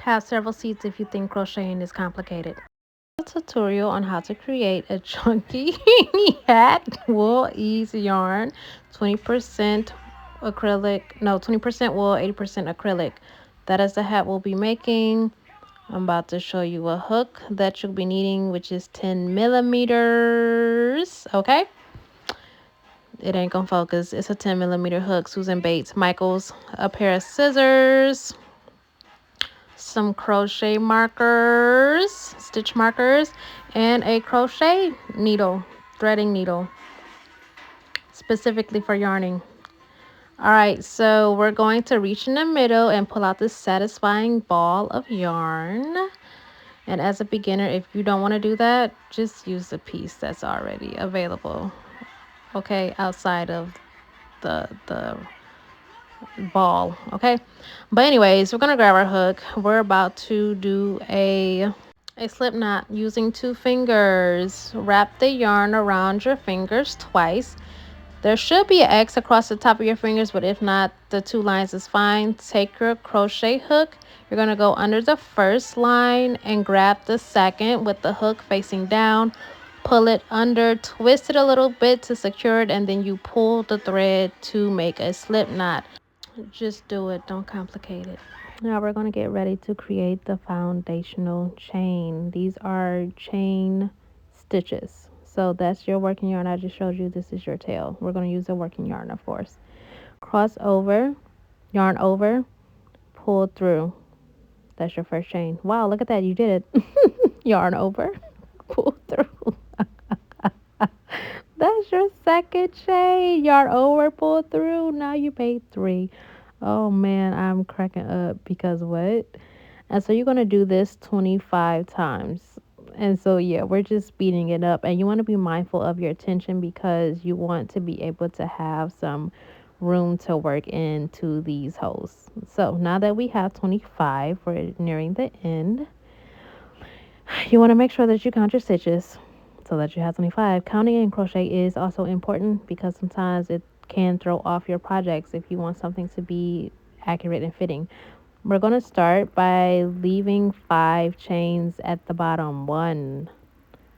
Have several seats if you think crocheting is complicated. A tutorial on how to create a chunky hat wool ease yarn, 20% acrylic, no, 20% wool, 80% acrylic. That is the hat we'll be making. I'm about to show you a hook that you'll be needing, which is 10 millimeters. Okay, it ain't gonna focus. It's a 10 millimeter hook, Susan Bates Michaels, a pair of scissors, some crochet markers, stitch markers, and a crochet needle, threading needle, specifically for yarning. All right, so we're going to reach in the middle and pull out this satisfying ball of yarn. And as a beginner, if you don't want to do that, just use the piece that's already available, okay, outside of the ball, okay? But anyways, we're gonna grab our hook. We're about to do a slip knot using 2 fingers. Wrap the yarn around your fingers twice. There should be an X across the top of your fingers, but if not, the 2 lines is fine. Take your crochet hook. You're going to go under the first line and grab the second with the hook facing down. Pull it under, twist it a little bit to secure it, and then you pull the thread to make a slip knot. Just do it. Don't complicate it. Now we're going to get ready to create the foundational chain. These are chain stitches. So that's your working yarn I just showed you. This is your tail. We're going to use a working yarn, of course. Cross over, yarn over, pull through. That's your first chain. Wow, look at that. You did it. Yarn over, pull through. That's your second chain. Yarn over, pull through. Now you made 3. Oh man, I'm cracking up because what? And so you're going to do this 25 times. And so, yeah, we're just speeding it up. And you want to be mindful of your tension because you want to be able to have some room to work into these holes. So now that we have 25, we're nearing the end. You want to make sure that you count your stitches so that you have 25. Counting in crochet is also important because sometimes it can throw off your projects if you want something to be accurate and fitting. We're going to start by leaving 5 chains at the bottom. 1,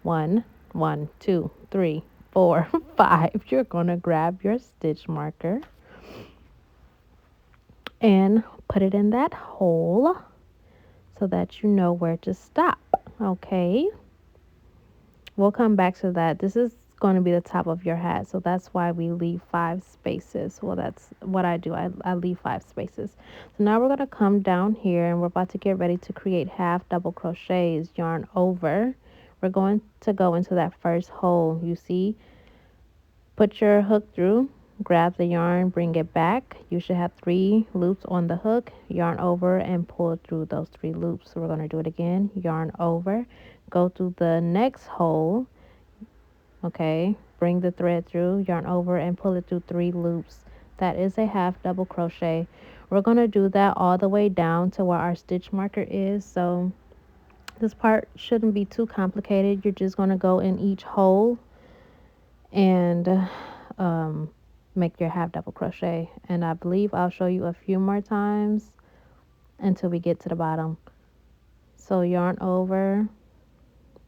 1, 1, 2, 3, 4, 5. You're going to grab your stitch marker and put it in that hole so that you know where to stop. Okay. We'll come back to that. This is going to be the top of your hat, so that's why we leave 5 spaces. Well, that's what I do. I leave 5 spaces. So now we're going to come down here and we're about to get ready to create half double crochets. Yarn over. We're going to go into that first hole. You see, put your hook through, grab the yarn, bring it back. You should have 3 loops on the hook. Yarn over and pull through those 3 loops. So we're going to do it again. Yarn over, go through the next hole. Okay, bring the thread through, yarn over, and pull it through 3 loops. That is a half double crochet. We're going to do that all the way down to where our stitch marker is. So this part shouldn't be too complicated. You're just going to go in each hole and make your half double crochet. And I believe I'll show you a few more times until we get to the bottom. So yarn over,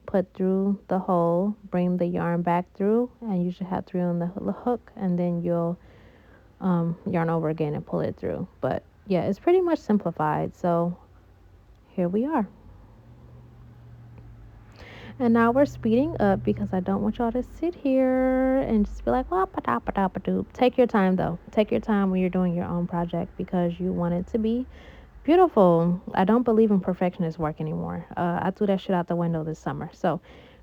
put through the hole, bring the yarn back through, and you should have 3 on the hook, and then you'll yarn over again and pull it through. But yeah, it's pretty much simplified. So here we are. And now we're speeding up because I don't want y'all to sit here and just be like, well, take your time though. Take your time when you're doing your own project because you want it to be beautiful. I don't believe in perfectionist work anymore. I threw that shit out the window this summer. So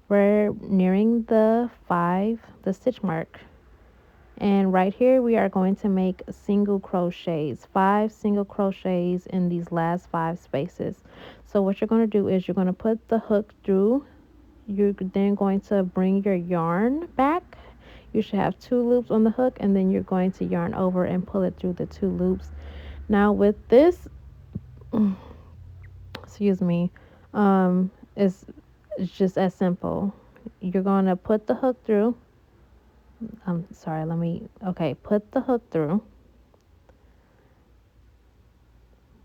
we're nearing the stitch mark. And right here, we are going to make single crochets, 5 single crochets in these last 5 spaces. So what you're going to do is you're going to put the hook through. You're then going to bring your yarn back. You should have 2 loops on the hook, and then you're going to yarn over and pull it through the 2 loops. Now with this, excuse me, it's just as simple. You're going to put the hook through. I'm sorry, put the hook through.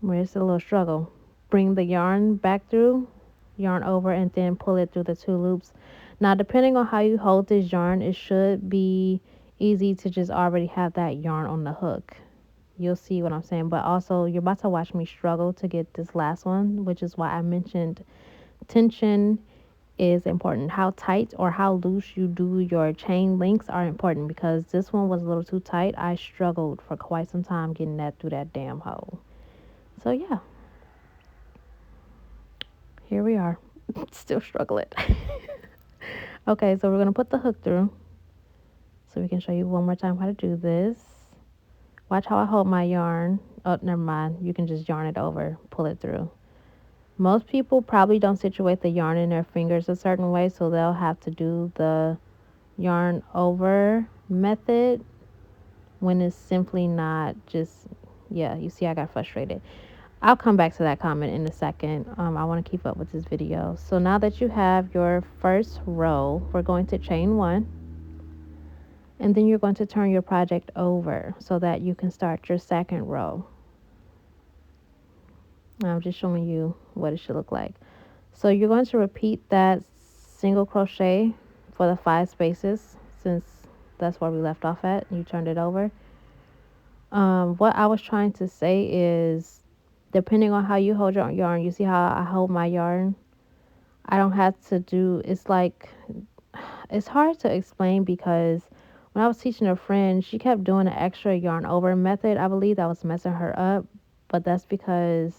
Where's the little struggle? bring the yarn back through, yarn over, and then pull it through the 2 loops. Now, depending on how you hold this yarn, it should be easy to just already have that yarn on the hook. You'll see what I'm saying. But also, you're about to watch me struggle to get this last one, which is why I mentioned tension is important. How tight or how loose you do your chain links are important, because this one was a little too tight. I struggled for quite some time getting that through that damn hole. So yeah, here we are. Still struggling. Okay, so we're going to put the hook through so we can show you one more time how to do this. Watch how I hold my yarn. Oh, never mind. You can just yarn it over, pull it through. Most people probably don't situate the yarn in their fingers a certain way, so they'll have to do the yarn over method when it's simply not just, yeah, you see I got frustrated. I'll come back to that comment in a second. I want to keep up with this video. So now that you have your first row, we're going to chain 1, and then you're going to turn your project over so that you can start your second row. I'm just showing you what it should look like. So you're going to repeat that single crochet for the 5 spaces, since that's where we left off at. You turned it over. What I was trying to say is, depending on how you hold your yarn, you see how I hold my yarn? I don't have to do, it's like, it's hard to explain, because when I was teaching a friend, she kept doing an extra yarn over method. I believe that was messing her up, but that's because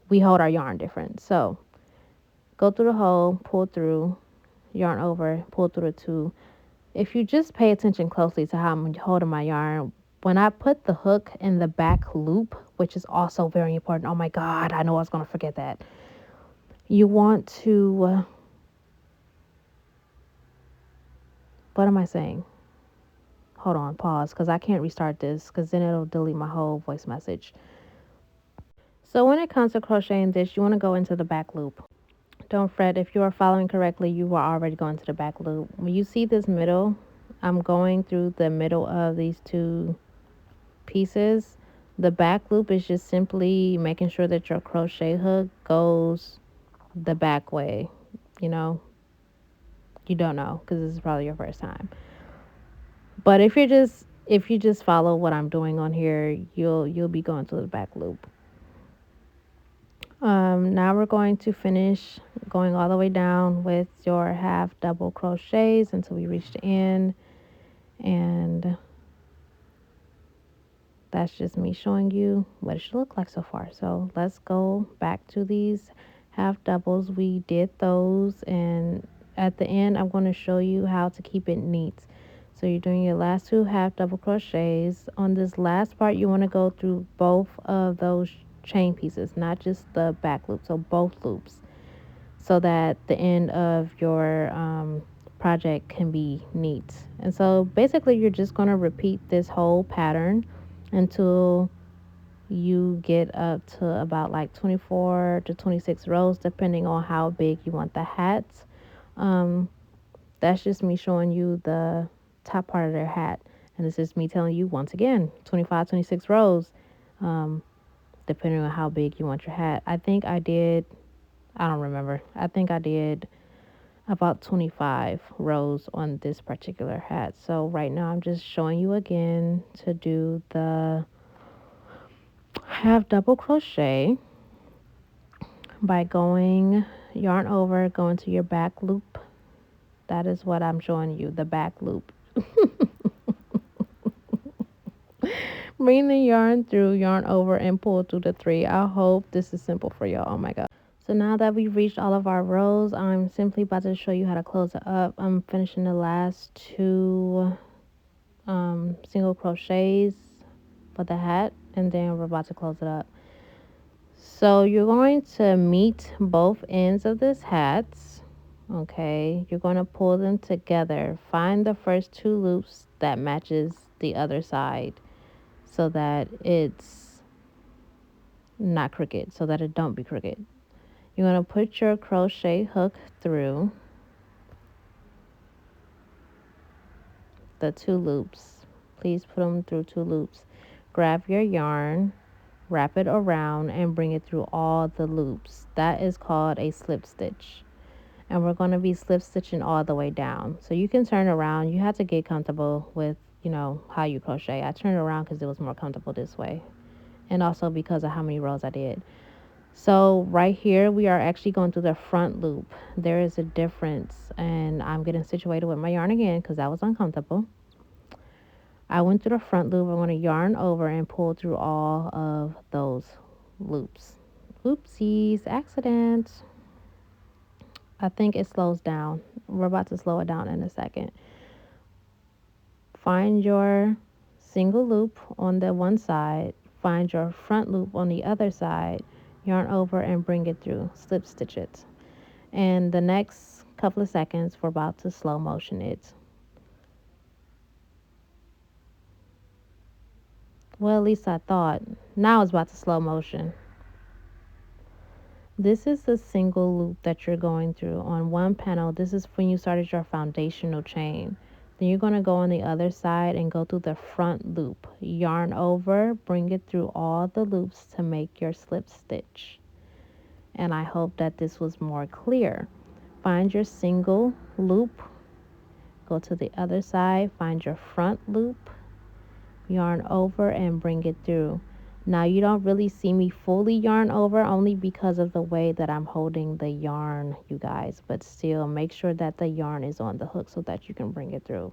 we hold our yarn different. So go through the hole, pull through, yarn over, pull through the 2. If you just pay attention closely to how I'm holding my yarn, when I put the hook in the back loop, which is also very important. Oh my God, I know I was going to forget that. You want to, what am I saying? Hold on, pause, because I can't restart this, because then it'll delete my whole voice message. So when it comes to crocheting this, you want to go into the back loop. Don't fret, if you are following correctly, you are already going to the back loop. When you see this middle, I'm going through the middle of these 2 pieces. The back loop is just simply making sure that your crochet hook goes the back way. You know, you don't know, because this is probably your first time. But if you just follow what I'm doing on here, you'll be going to the back loop. Now we're going to finish going all the way down with your half double crochets until we reach the end. And that's just me showing you what it should look like so far. So let's go back to these half doubles. We did those, and at the end I'm going to show you how to keep it neat. So you're doing your last 2 half double crochets. On this last part, you want to go through both of those chain pieces, not just the back loop, so both loops, so that the end of your project can be neat. And so basically you're just going to repeat this whole pattern until you get up to about like 24 to 26 rows, depending on how big you want the hats. That's just me showing you the top part of their hat, and this is me telling you once again 25, 26 rows, depending on how big you want your hat. I don't remember, I think I did about 25 rows on this particular hat. So right now I'm just showing you again to do the half double crochet by going yarn over, going to your back loop. That is what I'm showing you, the back loop. Bring the yarn through, yarn over, and pull through the 3. I hope this is simple for y'all. Oh my God. So now that we've reached all of our rows, I'm simply about to show you how to close it up. I'm finishing the last 2 single crochets for the hat, and then we're about to close it up. So you're going to meet both ends of this hat. Okay, you're going to pull them together. Find the first 2 loops that matches the other side, so that it's not crooked, so that it don't be crooked. You're going to put your crochet hook through the 2 loops. Please put them through 2 loops. Grab your yarn, wrap it around, and bring it through all the loops. That is called a slip stitch. And we're going to be slip stitching all the way down. So you can turn around. You have to get comfortable with, how you crochet. I turned around because it was more comfortable this way. And also because of how many rows I did. So right here, we are actually going through the front loop. There is a difference. And I'm getting situated with my yarn again because that was uncomfortable. I went through the front loop. I'm going to yarn over and pull through all of those loops. Oopsies, accident. I think it slows down. We're about to slow it down in a second. Find your single loop on the one side. Find your front loop on the other side. Yarn over and bring it through. Slip stitch it. And the next couple of seconds, we're about to slow motion it. Well, at least I thought. Now it's about to slow motion. This is the single loop that you're going through on one panel. This is when you started your foundational chain. Then you're going to go on the other side and go through the front loop. Yarn over, bring it through all the loops to make your slip stitch. And I hope that this was more clear. Find your single loop, go to the other side, find your front loop, yarn over and bring it through. Now you don't really see me fully yarn over only because of the way that I'm holding the yarn, you guys, but still make sure that the yarn is on the hook so that you can bring it through.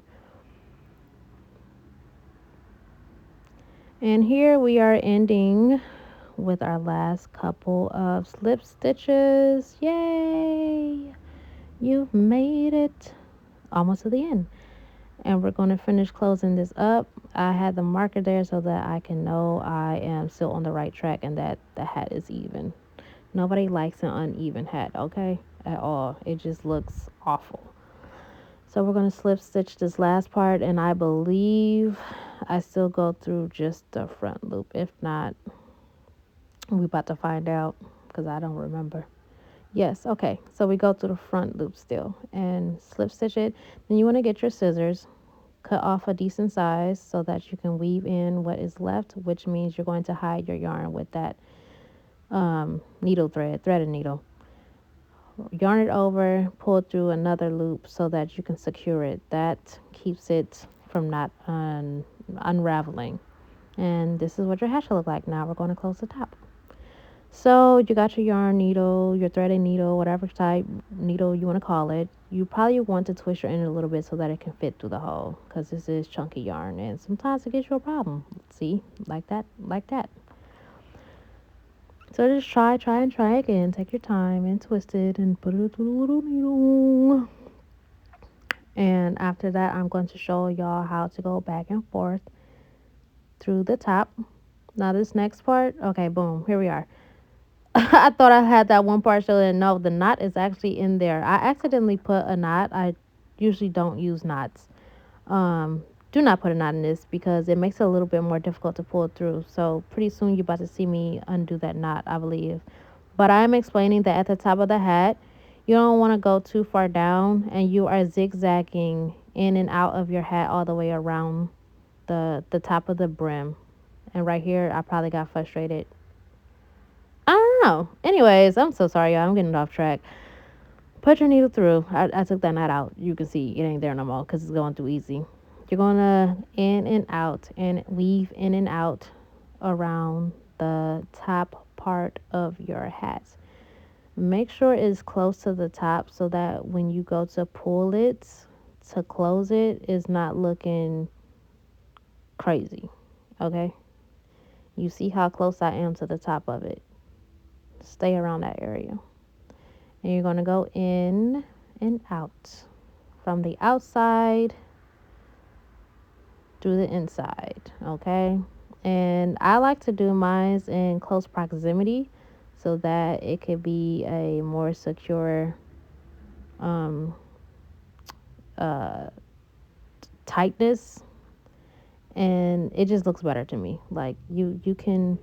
And here we are ending with our last couple of slip stitches. Yay! You've made it almost to the end. And we're going to finish closing this up. I had the marker there so that I can know I am still on the right track and that the hat is even. Nobody likes an uneven hat, okay? At all. It just looks awful. So we're going to slip stitch this last part, and I believe I still go through just the front loop. If not, we're about to find out because I don't remember. Yes, okay. So we go through the front loop still and slip stitch it. Then you want to get your scissors. Cut off a decent size so that you can weave in what is left, which means you're going to hide your yarn with that needle threaded needle. Yarn it over, pull through another loop so that you can secure it. That keeps it from not unraveling. And this is what your hat should look like. Now we're going to close the top. So you got your yarn needle, your threaded needle, whatever type needle you want to call it. You probably want to twist your end a little bit so that it can fit through the hole because this is chunky yarn and sometimes it gives you a problem. See, like that. So just try again. Take your time and twist it and put it through the little needle. And after that, I'm going to show y'all how to go back and forth through the top. Now this next part, okay, boom, here we are. I thought I had that one part still in. No, the knot is actually in there. I accidentally put a knot. I usually don't use knots. Do not put a knot in this because it makes it a little bit more difficult to pull through. So pretty soon you're about to see me undo that knot, I believe. But I'm explaining that at the top of the hat, you don't want to go too far down and you are zigzagging in and out of your hat all the way around the top of the brim. And right here, I probably got frustrated. I don't know. Anyways, I'm so sorry, y'all. I'm getting off track. Put your needle through. I took that knot out. You can see it ain't there no more because it's going through easy. You're going to in and out and weave in and out around the top part of your hat. Make sure it's close to the top so that when you go to pull it, to close it, it's not looking crazy. Okay? You see how close I am to the top of it. Stay around that area. And you're going to go in and out from the outside through the inside, okay? And I like to do mine in close proximity so that it could be a more secure tightness, and it just looks better to me. Like you can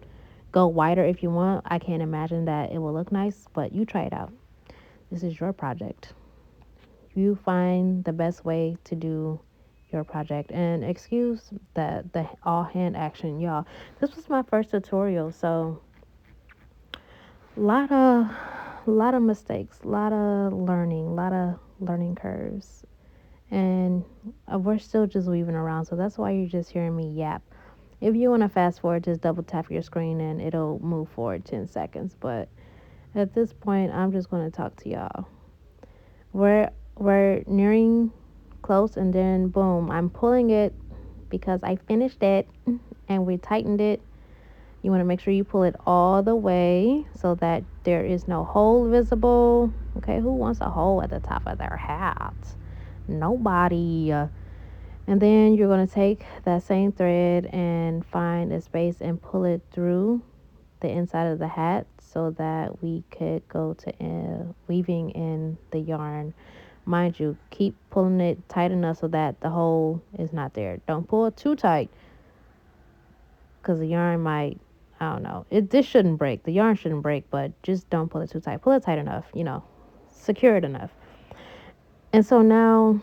go wider if you want. I can't imagine that it will look nice, but you try it out. This is your project. You find the best way to do your project. And excuse the all hand action, y'all. This was my first tutorial, so lot of lot of mistakes, lot of learning curves, and we're still just weaving around. So that's why you're just hearing me yap. If you want to fast forward, just double tap your screen and it'll move forward 10 seconds. But at this point, I'm just going to talk to y'all. We're nearing close, and then boom, I'm pulling it because I finished it and we tightened it. You want to make sure you pull it all the way so that there is no hole visible. Okay, who wants a hole at the top of their hat? Nobody. And then you're going to take that same thread and find a space and pull it through the inside of the hat so that we could go to weaving in the yarn. Mind you, keep pulling it tight enough so that the hole is not there. Don't pull it too tight because the yarn might, I don't know. This shouldn't break. The yarn shouldn't break, but just don't pull it too tight. Pull it tight enough, secure it enough. And so now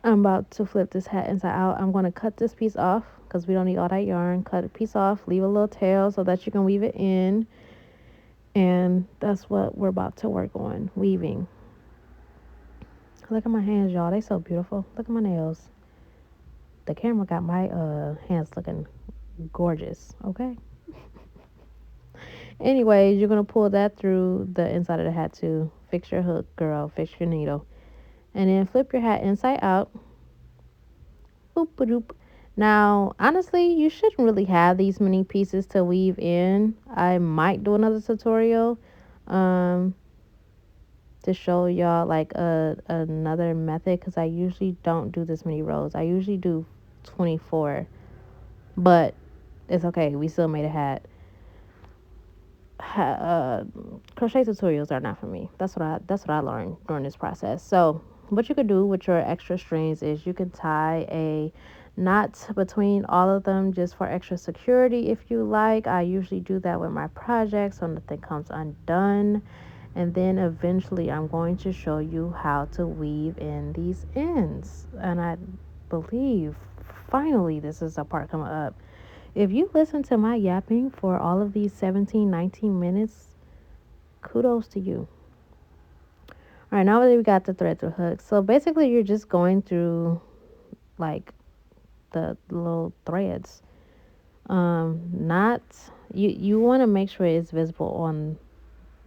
I'm about to flip this hat inside out. I'm going to cut this piece off because we don't need all that yarn. Cut a piece off, leave a little tail so that you can weave it in. And that's what we're about to work on, weaving. Look at my hands, y'all. They so beautiful. Look at my nails. The camera got my hands looking gorgeous, okay? Anyways, you're going to pull that through the inside of the hat too. Fix your hook, girl. Fix your needle. And then flip your hat inside out. Boop-a-doop. Now, honestly, you shouldn't really have these many pieces to weave in. I might do another tutorial to show y'all like another method, because I usually don't do this many rows. I usually do 24, but it's okay. We still made a hat. Crochet tutorials are not for me. That's what I learned during this process. So what you could do with your extra strings is you can tie a knot between all of them just for extra security if you like. I usually do that with my projects so nothing comes undone. And then eventually I'm going to show you how to weave in these ends. And I believe finally this is a part coming up. If you listen to my yapping for all of these 17, 19 minutes, kudos to you. All right, now that we got the thread through hook. So basically you're just going through like the little threads. Not, you want to make sure it's visible on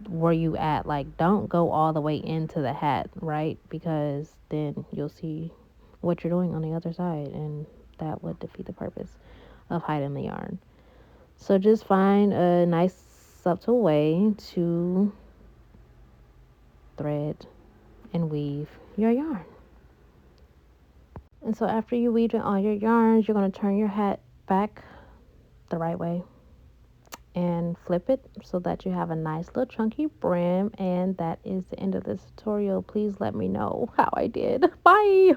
where you at. Like, don't go all the way into the hat, right? Because then you'll see what you're doing on the other side, and that would defeat the purpose of hiding the yarn. So just find a nice subtle way to thread and weave your yarn. And so after you weave in all your yarns, you're going to turn your hat back the right way and flip it so that you have a nice little chunky brim. And that is the end of this tutorial. Please let me know how I did. Bye.